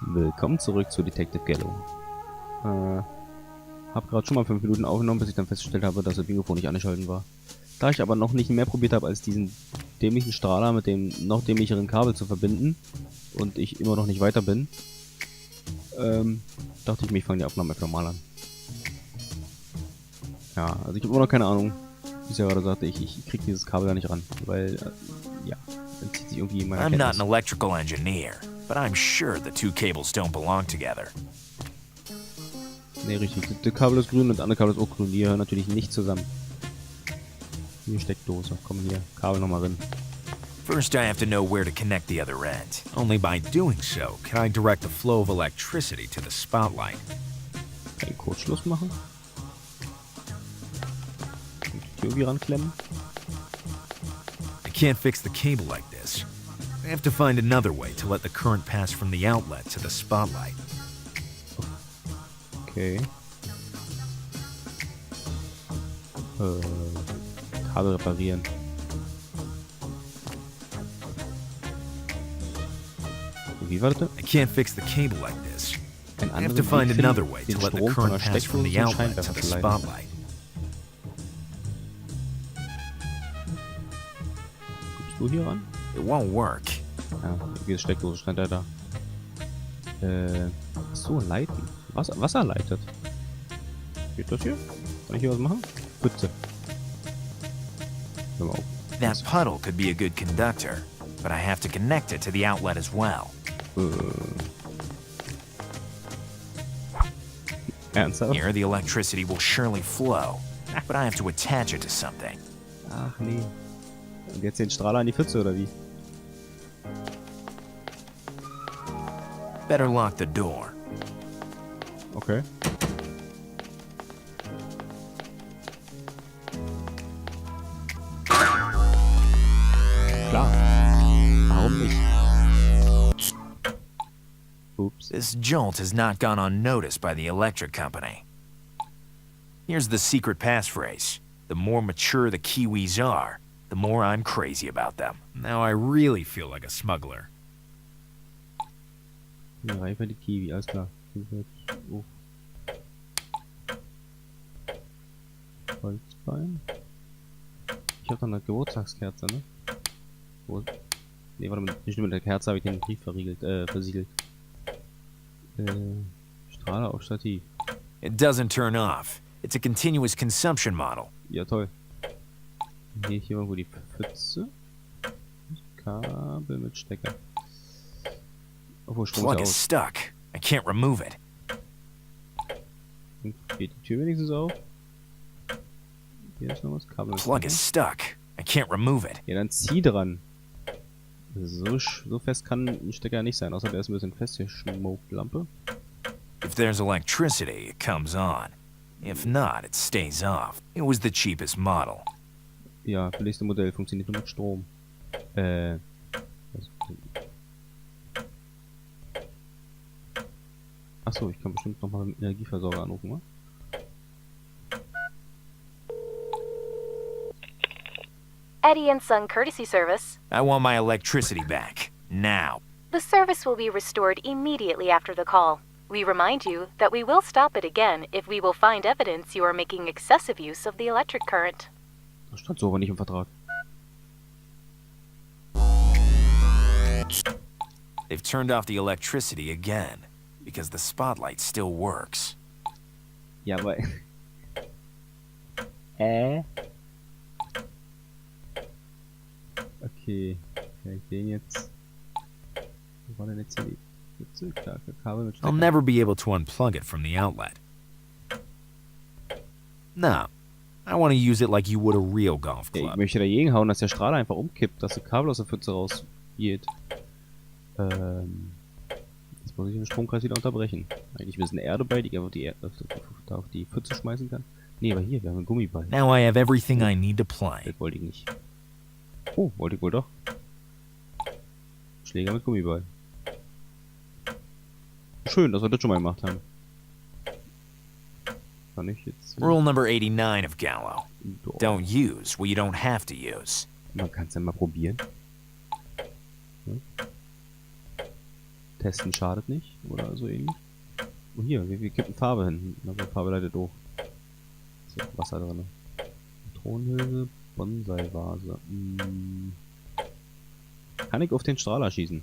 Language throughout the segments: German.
Willkommen zurück zu Detective Gallo. Hab gerade schon mal 5 Minuten aufgenommen, bis ich dann festgestellt habe, dass das Mikrofon nicht angeschalten war. Da ich aber noch nicht mehr probiert habe, als diesen dämlichen Strahler mit dem noch dämlicheren Kabel zu verbinden und ich immer noch nicht weiter bin, dachte ich mir, ich fange die Aufnahme einfach mal an. Ja, also ich habe immer noch keine Ahnung, wie ich ja gerade sagte, ich krieg dieses Kabel da nicht ran, weil, ja, dann zieht sich irgendwie meine I'm not Kenntnis. an electrical engineer, but I'm sure the two cables don't belong together. Ne, richtig. Das Kabel ist grün und das andere Kabel ist auch grün. Die gehören natürlich nicht zusammen. Hier Steckdose. Komm hier. Kabel nochmal rein. First, I have to know where to connect the other end. Only by doing so can I direct the flow of electricity to the spotlight. Kann ich Kurzschluss machen? Und die Tür irgendwie ranklemmen? I can't fix the cable like this. I have to find another way to let the current pass from the outlet to the spotlight. Okay. Kabel reparieren. Wie war das? I can't fix the cable like this. Ein I have to anderer find Weg another finden, way den to let the Strom von der current pass from Steckdose the zum outlet to Scheinwerfer the zu leiten. spotlight. Guckst du hier ran? It won't work. Ja, diese Steckdose stand da. So, leiten. Wasser leitet. Geht das hier? Kann ich hier was machen? Pütze. Hör mal auf. That puddle could be a good conductor, but I have to connect it to the outlet as well. Ernsthaft? Here, the electricity will surely flow, but I have to attach it to something. Ach nee. Und jetzt den Strahler in die Pfütze, oder wie? Better lock the door. Okay. Klar. Warum nicht? Ups. This jolt has not gone unnoticed by the electric company. Here's the secret passphrase. The more mature the Kiwis are, the more I'm crazy about them. Now I really feel like a smuggler. Ja, reifer die Kiwi, alles klar. Oh. Holzbein. Ich hab dann eine Geburtstagskerze, ne? Wo? Ne, warte mal, nicht mit der Kerze habe ich den Brief versiegelt. Strahler auf Stativ. It doesn't turn off. It's a continuous consumption model. Ja, toll. Hier irgendwo die Pfütze. Kabel mit Stecker. Obwohl, Strom Plug ist is aus. stuck. I can't remove it. Und geht die Tür wenigstens auf? Hier ist noch was. Kabel mit Plug Stecker. is stuck. I can't remove it. Ja, dann zieh dran. So fest kann ein Stecker nicht sein, außer der ist ein bisschen fest. Hier schmockt Lampe. If there's electricity, it comes on. If not, it stays off. It was the cheapest model. Ja, billigste Modell funktioniert nur mit Strom. Achso, ich kann bestimmt nochmal mit dem Energieversorger anrufen, oder? Eddie & Son Courtesy Service. I want my electricity back. Now. The service will be restored immediately after the call. We remind you that we will stop it again if we will find evidence you are making excessive use of the electric current. Das stand so aber nicht im Vertrag. They've turned off the electricity again, because the spotlight still works. Ja, aber... Okay. Kann ich den jetzt... Wo war denn jetzt hier die Pfütze? Klar, Kabel mit I'll Stecker. never be able to unplug it from the outlet. No. I want to use it like you would a real golf Ja, ich club. möchte dagegen hauen, dass der Strahler einfach umkippt, dass das Kabel aus der Pfütze rausgeht. Jetzt muss ich den Stromkreis wieder unterbrechen. Eigentlich ein bisschen Erde bei, die ich einfach da auf die Pfütze schmeißen kann. Nee, aber hier, wir haben einen Gummiball. Now I have everything I need to play. Das wollte ich nicht. Oh, wollte ich wohl doch. Schläger mit Gummiball. Schön, dass wir das schon mal gemacht haben. Kann ich jetzt... Rule number 89 of Gallo. Doch. Don't use what you don't have to use. Man kann es ja mal probieren. Testen schadet nicht. Oder so ähnlich. Oh hier, wie kippen Farbe hin? Also Farbe leitet hoch. Ist jetzt Wasser drin. Thronhülse, Bonsai-Vase. Kann ich auf den Strahler schießen?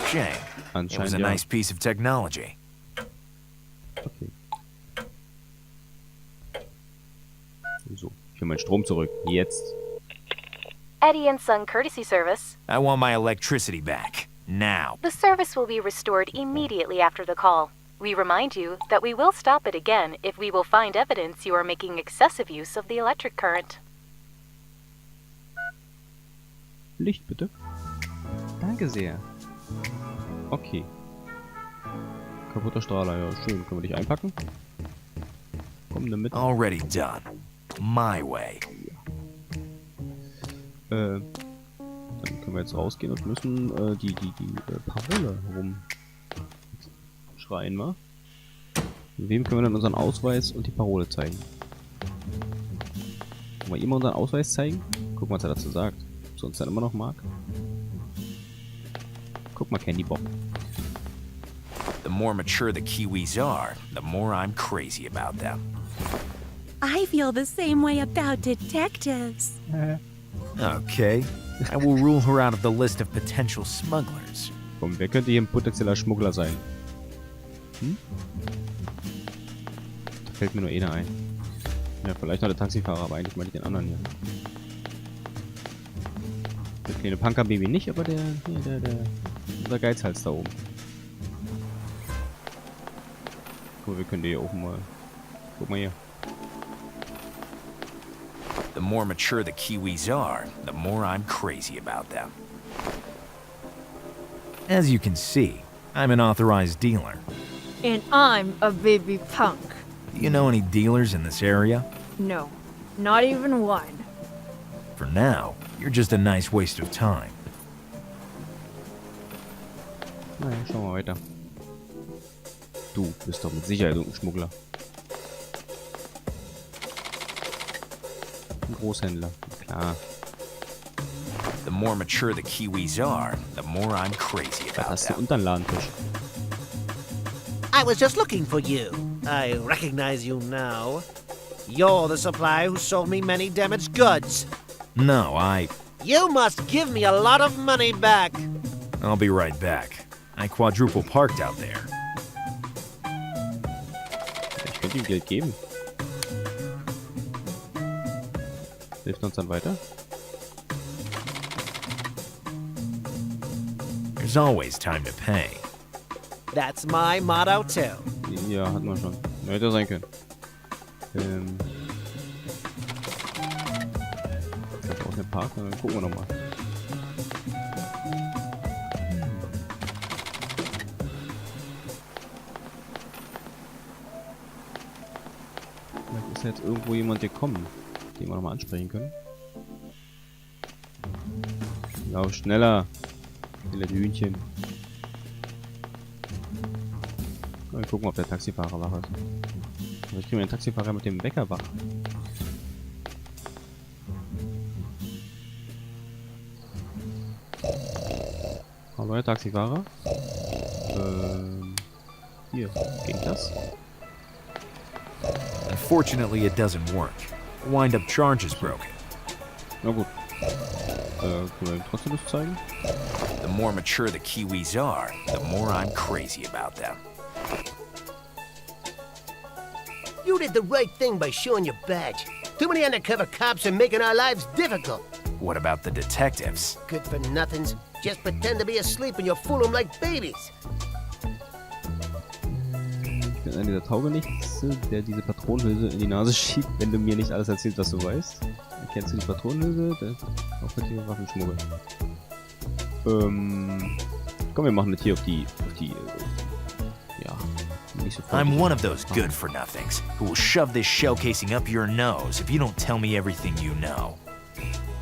Shame. It was Anscheinend a ja. nice piece of technology. Okay. So, ich will meinen Strom zurück. Jetzt. Eddie and Son Courtesy Service. I want my electricity back. Now. The service will be restored immediately after the call. We remind you that we will stop it again if we will find evidence you are making excessive use of the electric current. Licht bitte. Danke sehr. Okay. Kaputter Strahler, ja schön. Können wir dich einpacken? Komm damit. Already done. My way. Dann können wir jetzt rausgehen und müssen die Parole rumschreien, wa? Wem können wir dann unseren Ausweis und die Parole zeigen? Wollen wir ihm unseren Ausweis zeigen? Gucken, was er dazu sagt. Ob er uns dann immer noch mag. Guck mal, Candy Bob. The more mature the Kiwis are, the more I'm crazy about them. I feel the same way about detectives. Okay. I will rule her out of the list of potential smugglers. Komm, wer könnte hier ein potenzieller Schmuggler sein? Hm? Da fällt mir nur einer ein. Ja, vielleicht noch der Taxifahrer, aber eigentlich meine ich den anderen hier. Das kleine Punker-Baby nicht, aber unser Geizhals da oben. Guck mal, wir können die hier oben mal... Guck mal hier. The more mature the Kiwis are, the more I'm crazy about them. As you can see, I'm an authorized dealer. And I'm a baby punk. Do you know any dealers in this area? No, not even one. For now, you're just a nice waste of time. Naja, schauen wir weiter. Du bist doch mit Sicherheit ein Schmuggler. Ein Großhändler, klar. The more mature the Kiwis are, the more I'm crazy Was about hast du them. unter den Ladentisch? I was just looking for you. I recognize you now. You're the supplier who sold me many damaged goods. No, You must give me a lot of money back. I'll be right back. I quadruple parked out there. Ich könnte ihm Geld geben. Hilft uns dann weiter? There's always time to pay. That's my motto too. Ja, hatten wir schon. Ja, hätte sein können. Das ist auch ein Park, dann gucken wir nochmal. Vielleicht ist jetzt irgendwo jemand gekommen, den wir nochmal ansprechen können. Lauf schneller, lille Hühnchen. Wir gucken, ob der Taxifahrer wach ist. Vielleicht kriegen wir den Taxifahrer mit dem Wecker wach. Hallo, Herr Taxifahrer. Hier, geht das? Unfortunately, it doesn't work. The wind-up charge is broken. Na gut. Können wir ihm trotzdem das zeigen? The more mature the Kiwis are, the more I'm crazy about them. You did the right thing by showing your badge. Too many undercover cops are making our lives difficult. What about the detectives? Good for nothings. Just pretend to be asleep and you'll fool them like babies. Ich bin einer dieser Taugenichtse, der diese Patronenhülse in die Nase schiebt, wenn du mir nicht alles erzählst, was du weißt. Kennst du die Patronenhülse? Auch mit den Waffenschmuggel. Komm, wir machen das hier auf die ja, nicht so I'm one of those good-for-nothings who will shove this shell casing up your nose if you don't tell me everything you know.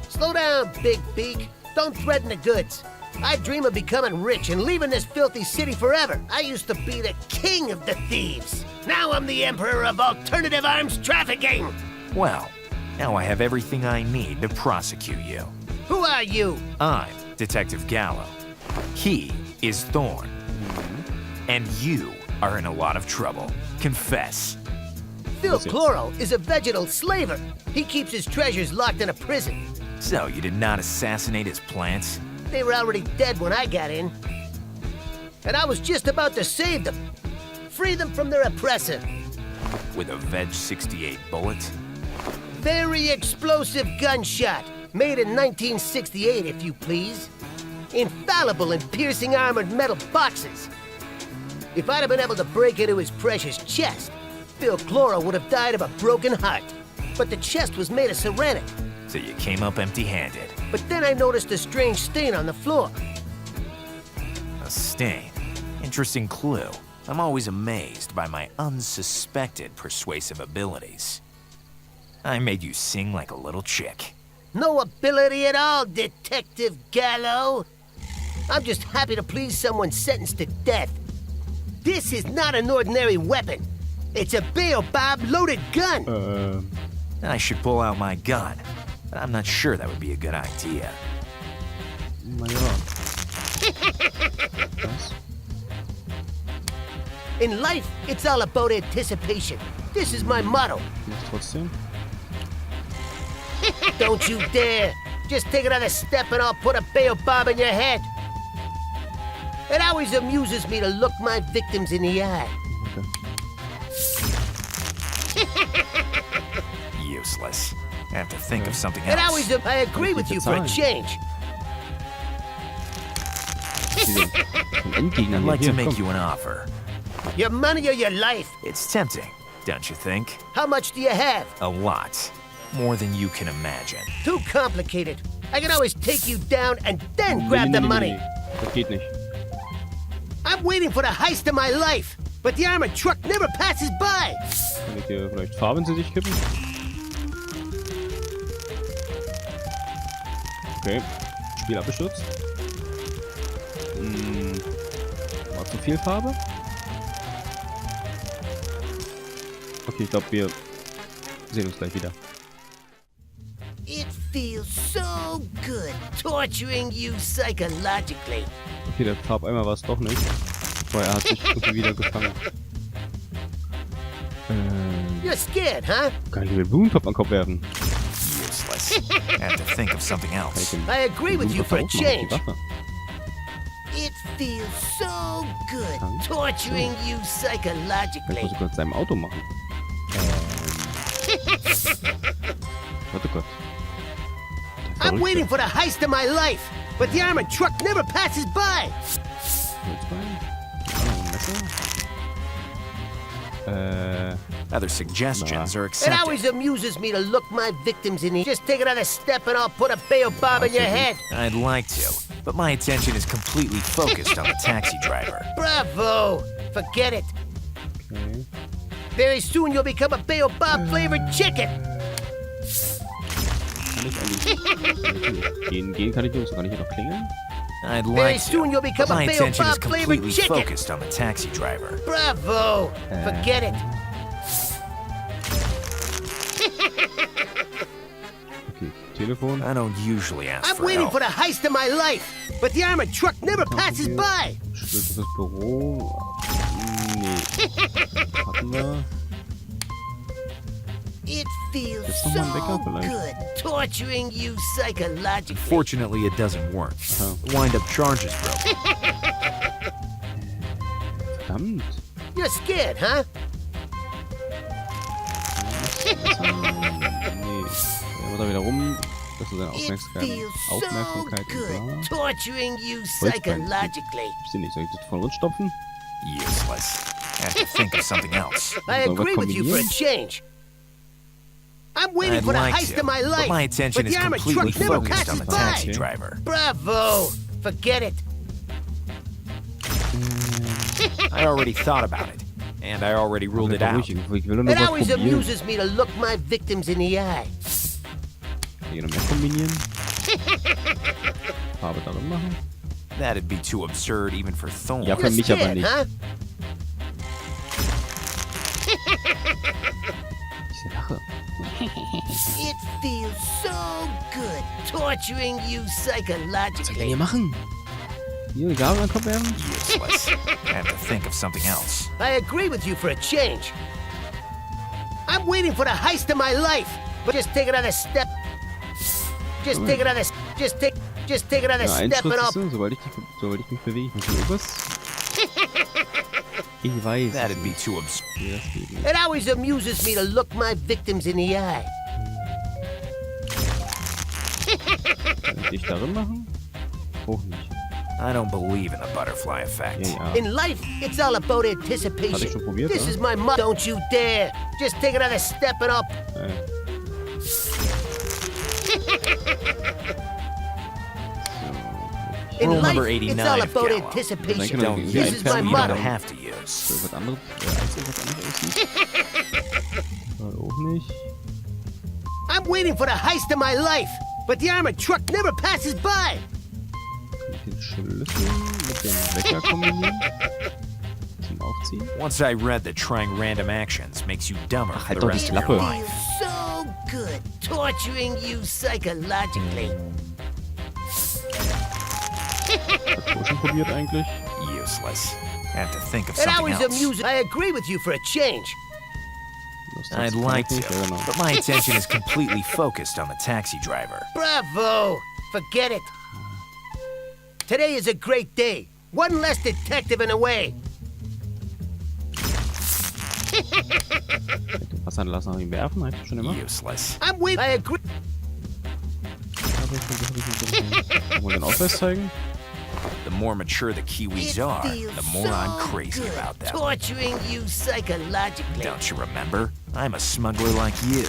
Slow down, Big Beak. Don't threaten the goods. I dream of becoming rich and leaving this filthy city forever. I used to be the king of the thieves. Now I'm the emperor of alternative arms trafficking. Well, now I have everything I need to prosecute you. Who are you? I'm Detective Gallo. He is Thorn. And you are in a lot of trouble. Confess. Phil Chloro is a vegetal slaver. He keeps his treasures locked in a prison. So you did not assassinate his plants? They were already dead when I got in. And I was just about to save them. Free them from their oppressor. With a Veg 68 bullet? Very explosive gunshot. Made in 1968, if you please. Infallible in piercing armored metal boxes. If I'd have been able to break into his precious chest, Phil Chloro would have died of a broken heart. But the chest was made of ceramic. So you came up empty-handed. But then I noticed a strange stain on the floor. A stain. Interesting clue. I'm always amazed by my unsuspected persuasive abilities. I made you sing like a little chick. No ability at all, Detective Gallo. I'm just happy to please someone sentenced to death. This is not an ordinary weapon. It's a baobab loaded gun. I should pull out my gun, but I'm not sure that would be a good idea. In life, it's all about anticipation. This is my motto. Trotzdem. Don't you dare. Just take another step and I'll put a baobab in your head. It always amuses me to look my victims in the eye. Useless. I have to think of something It else. always, I agree with you for a change. I'd like to make you an offer. Your money or your life. It's tempting, don't you think? How much do you have? A lot. More than you can imagine. Too complicated. I can always take you down and then grab the money. Das geht nicht. I'm waiting for the heist of my life, but the armored truck never passes by. Kann ich dir vielleicht Farben zu sich kippen? Okay. Spiel abgestürzt. War zu viel Farbe? Okay, ich glaube, wir sehen uns gleich wieder. It feels so good torturing you psychologically. Okay, der Farbeimer war es doch nicht. Aber er hat sich irgendwie wieder gefangen. You're scared, huh? Kann ich mir den Blumentopf an den Kopf werfen? Useless. I have to think of something Kann ich else. den I agree with you for a Blumentopf aufmachen? change. Die Waffe. It feels so good torturing you Vielleicht psychologically. muss ich kurz seinem Auto machen. Warte Gott. Der I'm Verrückte. waiting for the heist of my life, but the armored truck never passes by. Holzbein? Ein Messer? Other suggestions are It accepted. always amuses me to look my victims in the eye. Just take another step and I'll put a baobab in your head. I'd like to, but my attention is completely focused on the taxi driver. Bravo! Forget it. Okay. Very soon you'll become a baobab flavored chicken. Kann ich eigentlich... Gehen kann ich nicht. Kann ich hier noch klingeln? I'd Very like soon to, you'll but become my a attention is baobab flavored completely chicken. focused on the taxi driver. Bravo! Forget it. Okay, Telefon. I don't usually ask I'm for waiting help. for the heist of my life, but the armored truck never passes by. Schlüssel fürs Büro. Nee. Hatten wir. It feels Jetzt noch mal ein Wecker so vielleicht. good torturing you psychologically. Fortunately, it doesn't work. The wind-up charge is broken. Verdammt. You're scared, huh? Nee. Er wird da wieder rum. Das ist seine It feels so Aufmerksamkeit. good torturing you Holzbein. psychologically. Ich sehe nicht. Soll ich das von uns stopfen? Useless. I have to think of something else. I Sollen wir agree with you for a kombinieren? change. I'm waiting I'd for the like heist to, of my but life, my attention but is the armored completely truck never focused on passes the taxi by. driver. Bravo! Forget it. I already thought about it, and I already ruled it out. Ich will nur It was always kombinieren. amuses me to look my victims in the eye. Hier noch mehr kombinieren. Farbe darin machen. That'd be too absurd even for Thorn. Ja, für You're mich aber scared, nicht. huh? Ich diese Lache. It feels so good torturing you Was soll ich denn psychologically. hier machen? Hier, die Gabel an den Kopf werfen? Useless. I have to think of something else. I agree with you for a change. I'm waiting for the heist of my life, but just take another step. Just take another Ja, ein step Schritt and ist I'll. so, sobald ich mich bewege. Muss ich irgendwas? Ich weiß. That'd be too obscure. Nee, das geht nicht. It always amuses me to look my victims in the eye. Kann ich dich darin machen? Auch nicht. I don't believe in the butterfly effect. Ja, ja. In life, it's all about Hatte ich anticipation. schon probiert, This oder? is my motto. Don't you dare. Just take another step and up. In Rule life, number it's all 89 of about Gallo. anticipation. Don't Don't This use is it. my You motto. don't have to use. So, was anderes? Was anderes aussieht? Auch nicht. I'm waiting for the heist of my life, but the armored truck never passes by. Kann ich den Schlüssel mit dem Wecker kombinieren? Zum Aufziehen? Once I read that trying random actions makes you dumber for halt the doch die rest of your Klappe. life. Feels so good torturing you psychologically. Hast du schon probiert eigentlich? Useless. I have to think of It something always else. amuses. I agree with you for a change. Lust hast I'd du like vielleicht to, nicht? Ja, genau. but my attention is completely focused on the taxi driver. Bravo! Forget it. Today is a great day. One less detective in a way. Den Wasser lassen auf ihn werfen, habe ich schon immer. Useless. I'm with. I agree. Wollen wir den Ausweis zeigen? The more mature the Kiwis are, the more I'm crazy good about them. torturing you psychologically. Don't you remember? I'm a smuggler like you.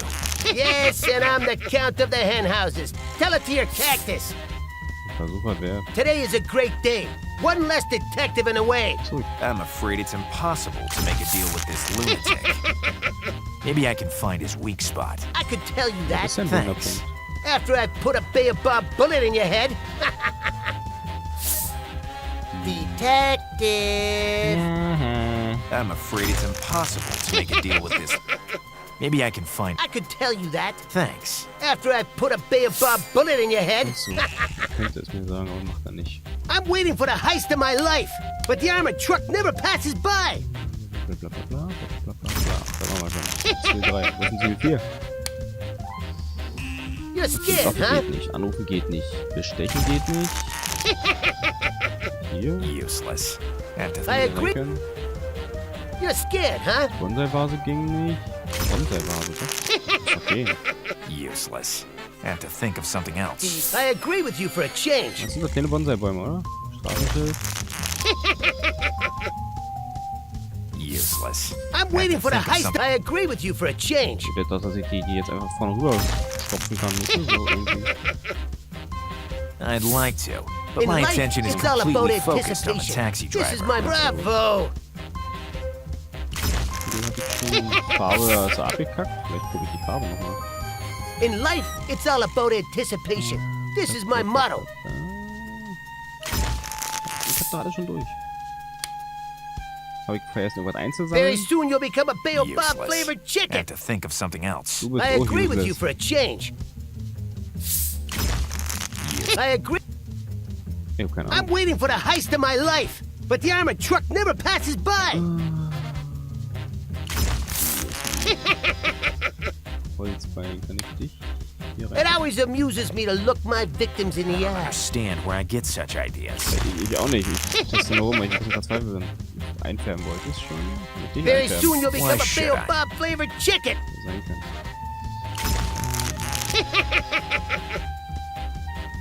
Yes, and I'm the count of the hen houses. Tell it to your cactus. Versuch mal wer. Today is a great day. One less detective in a way. So, I'm afraid it's impossible to make a deal with this lunatic. Maybe I can find his weak spot. I could tell you that das ist ein Thanks. Wunderpunkt. after I put a Baobab bullet in your head. Detective. I'm afraid it's impossible to make a deal with this. Maybe I can find. I could tell you that Thanks. after I put a Baobab bullet in your head. So, könnte es mir sagen, aber macht er nicht. I'm waiting for the heist of my life, but the armored truck never passes by. Bla bla bla bla bla bla bla. Da waren wir schon. Ziel 3. Wo ist denn Ziel 4? You're scared, Waffen huh? geht nicht. Anrufen geht nicht. Bestechen geht nicht. Hier. Useless. Have to I think. agree. Recken. You're scared, huh? Bonsai-Vase ging nicht. Bonsai-Vase, das ist okay. Useless. Have to think of something else. I agree with you for a change. Das sind doch keine Bonsai-Bäume, oder? Straßenschild. Useless. I'm waiting for the heist. I agree with you for a change. Ich wette doch, dass ich die jetzt einfach vorne rüber stopfen kann. Nicht so irgendwie. I'd like to, but In my life, attention is it's all about completely focused on the anticipation. taxi This is driver. my bravo. Die hat die Farbe so abgekackt. Vielleicht gucke ich die Farbe nochmal. In life, it's all about anticipation. This is my motto. Ich hab da alles schon durch. Habe ich vergessen, irgendwas Very einzusammeln? soon you'll become a Baobab Useless. flavored chicken. Have to think of something else. Du bist I auch agree with you useless. for a change. Useless. I agree. Ich hab keine I'm Ahnung. waiting for the heist of my life, but the armored truck never passes by. Holzbein, kann ich dich hier It rein? always amuses me to look my victims in I the don't eye. understand where I get such ideas. Ich auch nicht. Ich teste nur rum, weil ich ein bisschen verzweifelt bin. Einfärben wollte ich schon. Mit dich Very einfärben. soon you'll become Why a should I? Baobab flavored chicken. Sein kann.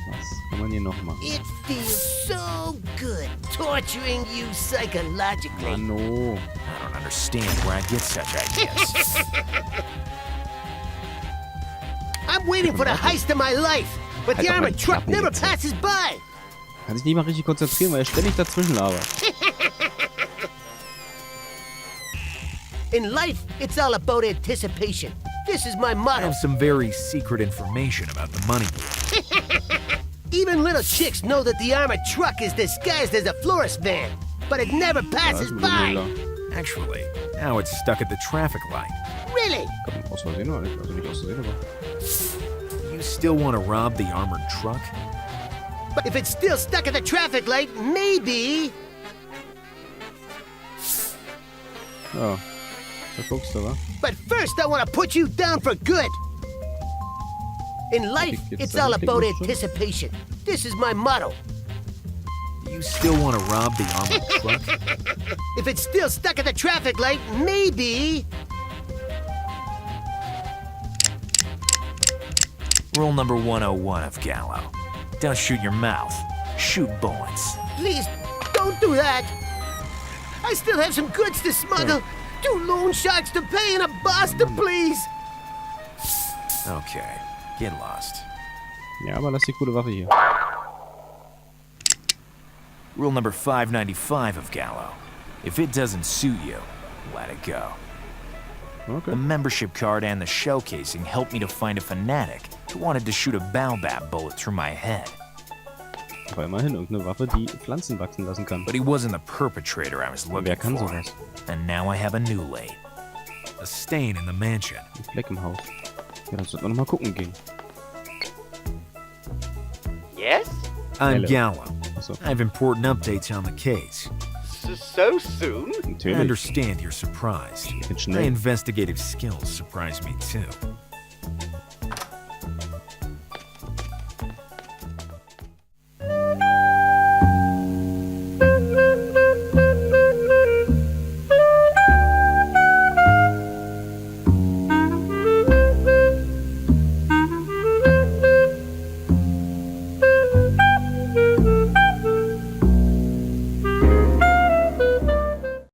Was kann man hier noch machen? It feels so good torturing you psychologically. Mano. I don't understand where I get such ideas. I'm waiting for the heist of my life, but the Halt doch mal armored die truck Klappe never jetzt. passes by. Kann sich nicht mal richtig konzentrieren, weil er ständig dazwischen labert. In life, it's all about anticipation. This is my I motto. have some very secret information about the money pool. Even little chicks know that the armored truck is disguised as a florist van, but it never Ja, passes ist ein by. Grummeliger. Actually, now it's stuck at the traffic light. Really? Aus Versehen oder nicht? Also nicht aus Versehen, aber... You still want to rob the armored truck? But if it's still stuck at the traffic light, maybe... Ja. Da guckst du, wa? But first, I want to put you down for good. In life, it's all about anticipation. This is my motto. You still want to rob the armored truck? If it's still stuck at the traffic light, maybe... Rule number 101 of Gallo. Don't shoot your mouth. Shoot bullets. Please, don't do that. I still have some goods to smuggle. 2 loan sharks to pay and a boss to please. Okay, get lost. Ja, aber lass die coole Waffe hier. Rule number 595 of Gallo. If it doesn't suit you, let it go. Okay. The membership card and the shell casing helped me to find a fanatic who wanted to shoot a baobab bullet through my head. Aber immerhin irgendeine Waffe, die Pflanzen wachsen lassen kann. But he wasn't the perpetrator I was looking Wer kann for. sowas? And now I have a new lead. A stain in the mansion. Ein Fleck im Haus. Ja, dann sollten wir noch mal gucken gehen. Yes? I'm Hello. Gallo. Achso, I have important updates on the case. So soon? I natürlich. understand you're surprised. Ich bin My schnell. investigative skills surprise me too.